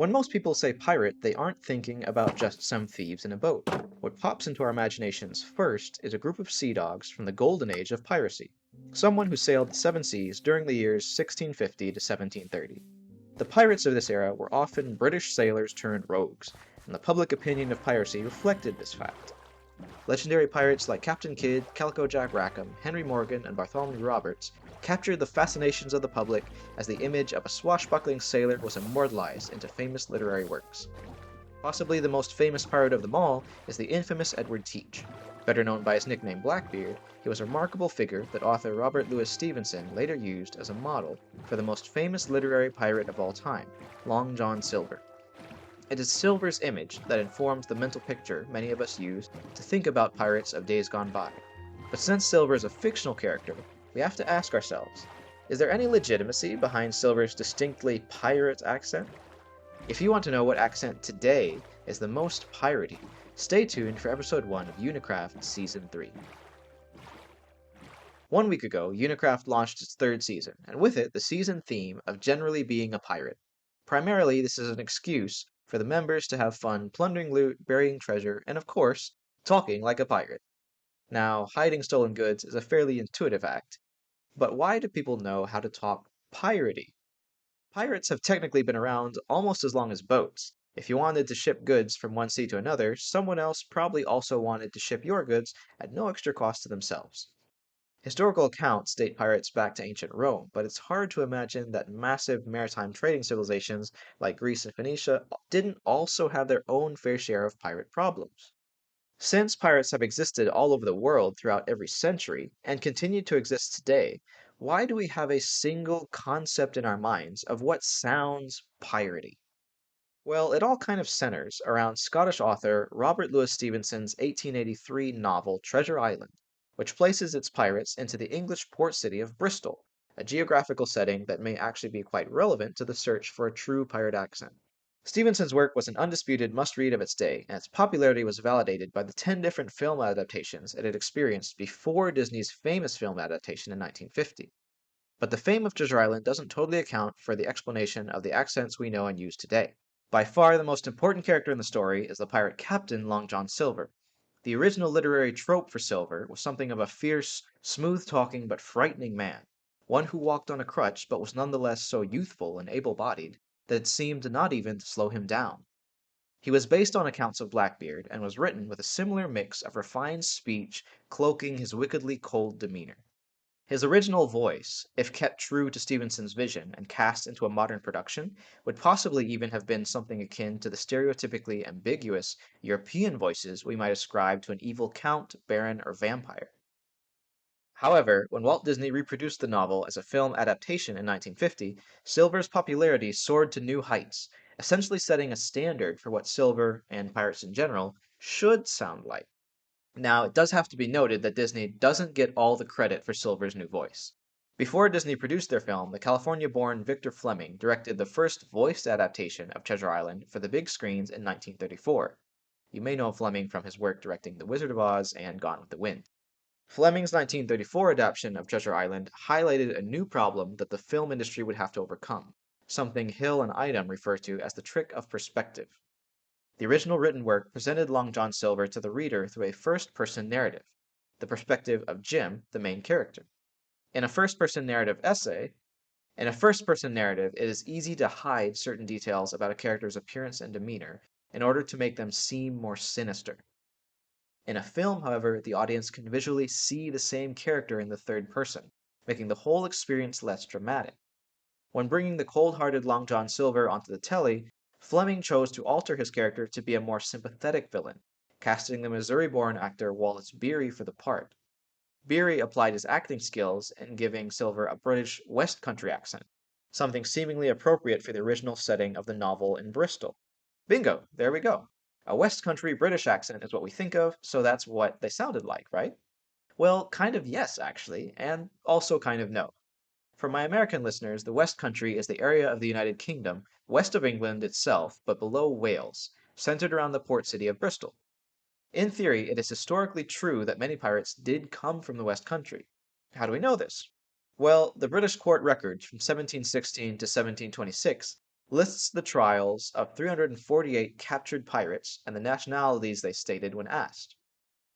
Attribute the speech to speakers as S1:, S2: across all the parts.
S1: When most people say pirate, they aren't thinking about just some thieves in a boat. What pops into our imaginations first is a group of sea dogs from the golden age of piracy, someone who sailed the seven seas during the years 1650 to 1730. The pirates of this era were often British sailors turned rogues, and the public opinion of piracy reflected this fact. Legendary pirates like Captain Kidd, Calico Jack Rackham, Henry Morgan, and Bartholomew Roberts captured the fascinations of the public as the image of a swashbuckling sailor was immortalized into famous literary works. Possibly the most famous pirate of them all is the infamous Edward Teach. Better known by his nickname Blackbeard, he was a remarkable figure that author Robert Louis Stevenson later used as a model for the most famous literary pirate of all time, Long John Silver. It is Silver's image that informs the mental picture many of us use to think about pirates of days gone by. But since Silver is a fictional character, we have to ask ourselves, is there any legitimacy behind Silver's distinctly pirate accent? If you want to know what accent today is the most piratey, stay tuned for episode 1 of Unicraft Season 3. 1 week ago, Unicraft launched its third season, and with it, the season theme of generally being a pirate. Primarily, this is an excuse for the members to have fun plundering loot, burying treasure, and of course, talking like a pirate. Now, hiding stolen goods is a fairly intuitive act, but why do people know how to talk piratey? Pirates have technically been around almost as long as boats. If you wanted to ship goods from one sea to another, someone else probably also wanted to ship your goods at no extra cost to themselves. Historical accounts date pirates back to ancient Rome, but it's hard to imagine that massive maritime trading civilizations like Greece and Phoenicia didn't also have their own fair share of pirate problems. Since pirates have existed all over the world throughout every century, and continue to exist today, why do we have a single concept in our minds of what sounds piratey? Well, it all kind of centers around Scottish author Robert Louis Stevenson's 1883 novel Treasure Island, which places its pirates into the English port city of Bristol, a geographical setting that may actually be quite relevant to the search for a true pirate accent. Stevenson's work was an undisputed must-read of its day, and its popularity was validated by the 10 different film adaptations it had experienced before Disney's famous film adaptation in 1950. But the fame of Treasure Island doesn't totally account for the explanation of the accents we know and use today. By far the most important character in the story is the pirate captain Long John Silver. The original literary trope for Silver was something of a fierce, smooth-talking but frightening man, one who walked on a crutch but was nonetheless so youthful and able-bodied that it seemed not even to slow him down. He was based on accounts of Blackbeard and was written with a similar mix of refined speech cloaking his wickedly cold demeanor. His original voice, if kept true to Stevenson's vision and cast into a modern production, would possibly even have been something akin to the stereotypically ambiguous European voices we might ascribe to an evil count, baron, or vampire. However, when Walt Disney reproduced the novel as a film adaptation in 1950, Silver's popularity soared to new heights, essentially setting a standard for what Silver, and pirates in general, should sound like. Now, it does have to be noted that Disney doesn't get all the credit for Silver's new voice. Before Disney produced their film, the California-born Victor Fleming directed the first voiced adaptation of Treasure Island for the big screens in 1934. You may know Fleming from his work directing The Wizard of Oz and Gone with the Wind. Fleming's 1934 adaptation of Treasure Island highlighted a new problem that the film industry would have to overcome, something Hill and Idem refer to as the trick of perspective. The original written work presented Long John Silver to the reader through a first-person narrative, the perspective of Jim, the main character. In a first-person narrative, it is easy to hide certain details about a character's appearance and demeanor in order to make them seem more sinister. In a film, however, the audience can visually see the same character in the third person, making the whole experience less dramatic. When bringing the cold-hearted Long John Silver onto the telly, Fleming chose to alter his character to be a more sympathetic villain, casting the Missouri-born actor Wallace Beery for the part. Beery applied his acting skills in giving Silver a British West Country accent, something seemingly appropriate for the original setting of the novel in Bristol. Bingo! There we go. A West Country British accent is what we think of, so that's what they sounded like, right? Well, kind of yes, actually, and also kind of no. For my American listeners, the West Country is the area of the United Kingdom, west of England itself, but below Wales, centered around the port city of Bristol. In theory, it is historically true that many pirates did come from the West Country. How do we know this? Well, the British court records from 1716 to 1726 lists the trials of 348 captured pirates and the nationalities they stated when asked.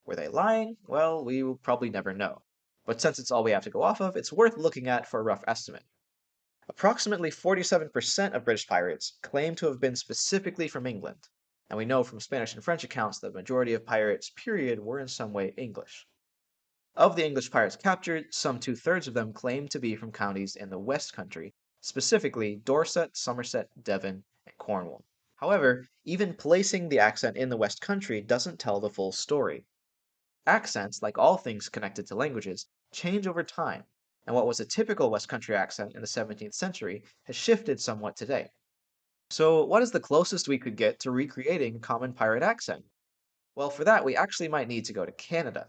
S1: Were they lying? Well, we will probably never know. But since it's all we have to go off of, it's worth looking at for a rough estimate. Approximately 47% of British pirates claim to have been specifically from England, and we know from Spanish and French accounts that the majority of pirates, period, were in some way English. Of the English pirates captured, some two-thirds of them claim to be from counties in the West Country, specifically Dorset, Somerset, Devon, and Cornwall. However, even placing the accent in the West Country doesn't tell the full story. Accents, like all things connected to languages, change over time, and what was a typical West Country accent in the 17th century has shifted somewhat today. So, what is the closest we could get to recreating a common pirate accent? Well, for that, we actually might need to go to Canada.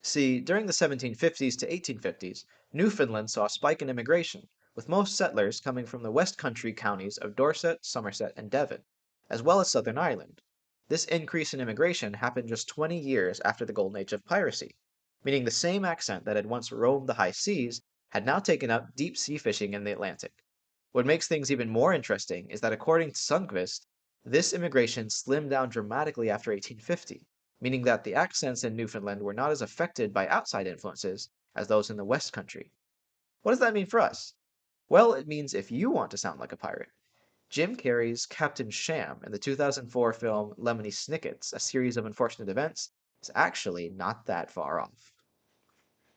S1: See, during the 1750s to 1850s, Newfoundland saw a spike in immigration, with most settlers coming from the West Country counties of Dorset, Somerset, and Devon, as well as Southern Ireland. This increase in immigration happened just 20 years after the golden age of piracy, meaning the same accent that had once roamed the high seas had now taken up deep sea fishing in the Atlantic. What makes things even more interesting is that according to Sundqvist, this immigration slimmed down dramatically after 1850, meaning that the accents in Newfoundland were not as affected by outside influences as those in the West Country. What does that mean for us? Well, it means if you want to sound like a pirate, Jim Carrey's Captain Sham in the 2004 film Lemony Snicket's A Series of Unfortunate Events is actually not that far off.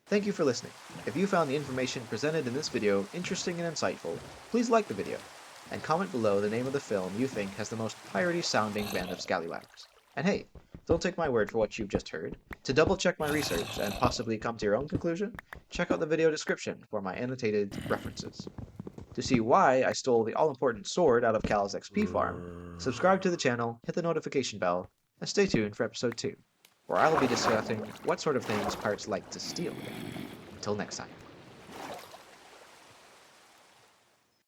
S1: Thank you for listening. If you found the information presented in this video interesting and insightful, please like the video, and comment below the name of the film you think has the most piratey sounding band of scallywags. And hey, don't take my word for what you've just heard. To double check my research and possibly come to your own conclusion, check out the video description for my annotated references. To see why I stole the all-important sword out of Cal's XP farm, subscribe to the channel, hit the notification bell, and stay tuned for episode 2, where I'll be discussing what sort of things pirates like to steal. Until next time.